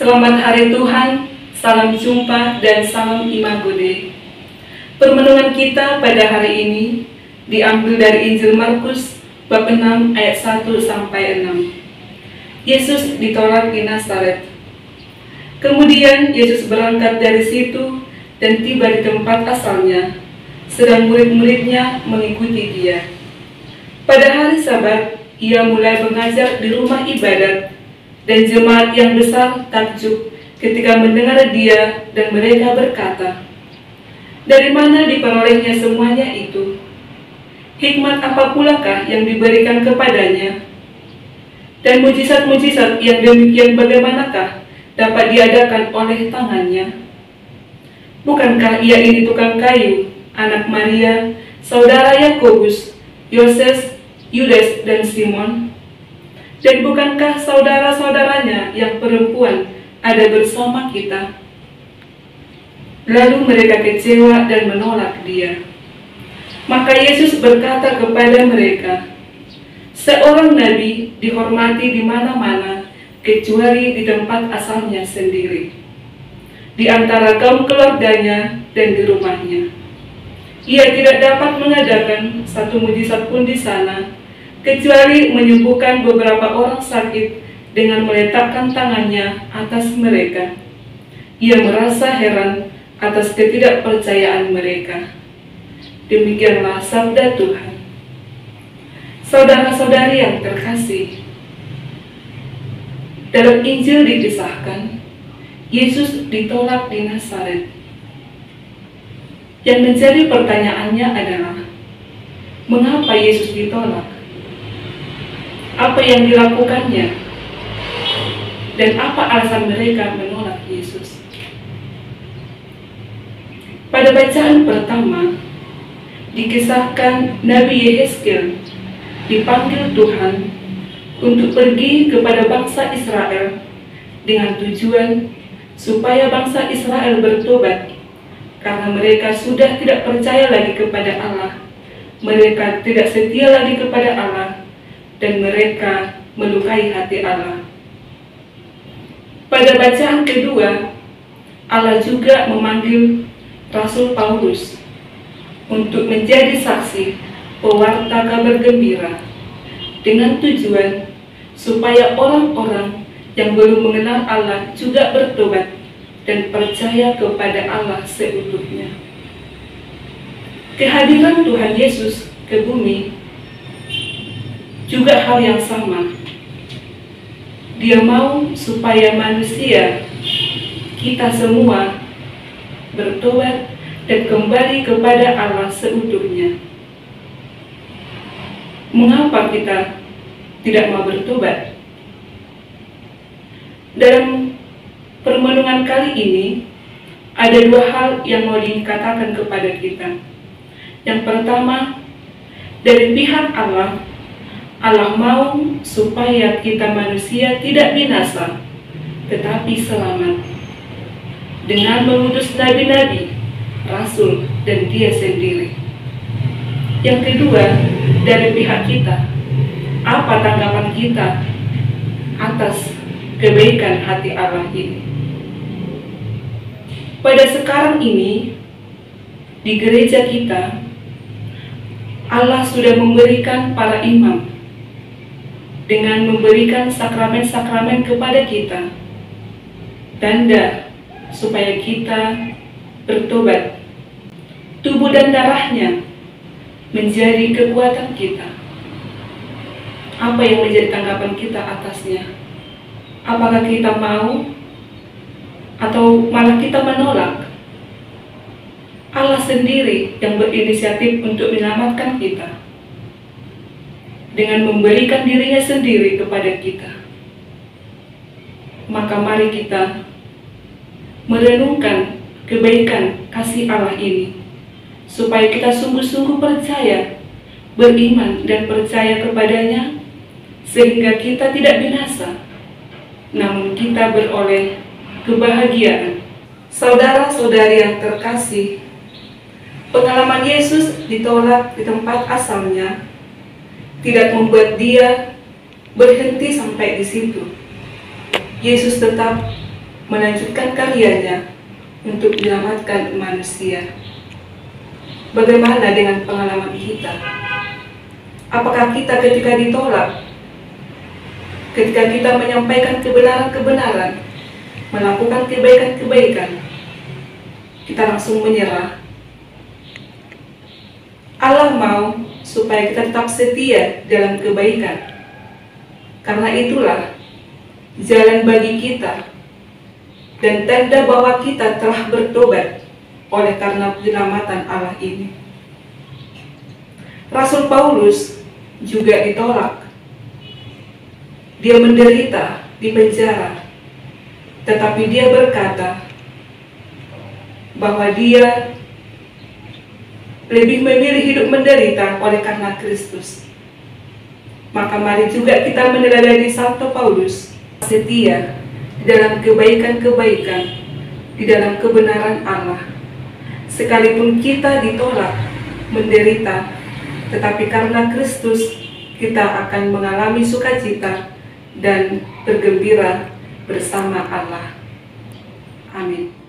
Selamat Hari Tuhan, salam jumpa dan salam Imagode. Permenungan kita pada hari ini diambil dari Injil Markus bab 6 ayat 1 sampai 6. Yesus ditolak di Nazaret. Kemudian Yesus berangkat dari situ dan tiba di tempat asalnya, sedang murid-muridnya mengikuti dia. Pada hari Sabat, ia mulai mengajar di rumah ibadat, dan jemaat yang besar takjub ketika mendengar dia, dan mereka berkata, "Dari mana diperolehnya semuanya itu? Hikmat apa pulakah yang diberikan kepadanya? Dan mujizat-mujizat yang demikian bagaimanakah dapat diadakan oleh tangannya? Bukankah ia ini tukang kayu, anak Maria, saudara Yakobus, Yoses, Yudas, dan Simon? Dan bukankah saudara-saudaranya yang perempuan ada bersama kita?" Lalu mereka kecewa dan menolak dia. Maka Yesus berkata kepada mereka, "Seorang nabi dihormati di mana-mana kecuali di tempat asalnya sendiri, di antara kaum keluarganya dan di rumahnya. Ia tidak dapat mengadakan satu mujizat pun di sana, kecuali menyembuhkan beberapa orang sakit dengan meletakkan tangannya atas mereka." Ia merasa heran atas ketidakpercayaan mereka. Demikianlah sabda Tuhan. Saudara-saudari yang terkasih, dalam Injil dikisahkan Yesus ditolak di Nazaret. Yang menjadi pertanyaannya adalah, mengapa Yesus ditolak? Apa yang dilakukannya? Dan apa alasan mereka menolak Yesus? Pada bacaan pertama, dikisahkan Nabi Yehezkiel dipanggil Tuhan untuk pergi kepada bangsa Israel dengan tujuan supaya bangsa Israel bertobat karena mereka sudah tidak percaya lagi kepada Allah, mereka tidak setia lagi kepada Allah, dan mereka melukai hati Allah. Pada bacaan kedua, Allah juga memanggil Rasul Paulus untuk menjadi saksi pewarta kabar gembira dengan tujuan supaya orang-orang yang belum mengenal Allah juga bertobat dan percaya kepada Allah seutuhnya. Kehadiran Tuhan Yesus ke bumi juga hal yang sama. Dia mau supaya manusia, kita semua, bertobat dan kembali kepada Allah seutuhnya. Mengapa kita tidak mau bertobat? Dalam permenungan kali ini, ada dua hal yang mau dikatakan kepada kita. Yang pertama, dari pihak Allah, Allah mau supaya kita manusia tidak binasa, tetapi selamat, dengan mengutus nabi-nabi, rasul, dan dia sendiri. Yang kedua, dari pihak kita, apa tanggapan kita atas kebaikan hati Allah ini? Pada sekarang ini, di gereja kita, Allah sudah memberikan para imam dengan memberikan sakramen-sakramen kepada kita, tanda supaya kita bertobat. Tubuh dan darahnya menjadi kekuatan kita. Apa yang menjadi tanggapan kita atasnya? Apakah kita mau atau malah kita menolak? Allah sendiri yang berinisiatif untuk menyelamatkan kita dengan memberikan dirinya sendiri kepada kita. Maka mari kita merenungkan kebaikan kasih Allah ini, supaya kita sungguh-sungguh percaya, beriman dan percaya kepadanya, sehingga kita tidak binasa, namun kita beroleh kebahagiaan. Saudara-saudari yang terkasih, pengalaman Yesus ditolak di tempat asalnya tidak membuat dia berhenti sampai di situ. Yesus tetap melanjutkan karyanya untuk menyelamatkan manusia. Bagaimana dengan pengalaman kita? Apakah kita ketika ditolak, ketika kita menyampaikan kebenaran-kebenaran, melakukan kebaikan-kebaikan, kita langsung menyerah? Allah mau supaya kita tetap setia dalam kebaikan. Karena itulah jalan bagi kita dan tanda bahwa kita telah bertobat oleh karena penyelamatan Allah ini. Rasul Paulus juga ditolak. Dia menderita di penjara, tetapi dia berkata bahwa dia lebih memilih hidup menderita oleh karena Kristus. Maka mari juga kita meneladani Santo Paulus, setia di dalam kebaikan-kebaikan, di dalam kebenaran Allah. Sekalipun kita ditolak, menderita, tetapi karena Kristus kita akan mengalami sukacita dan bergembira bersama Allah. Amin.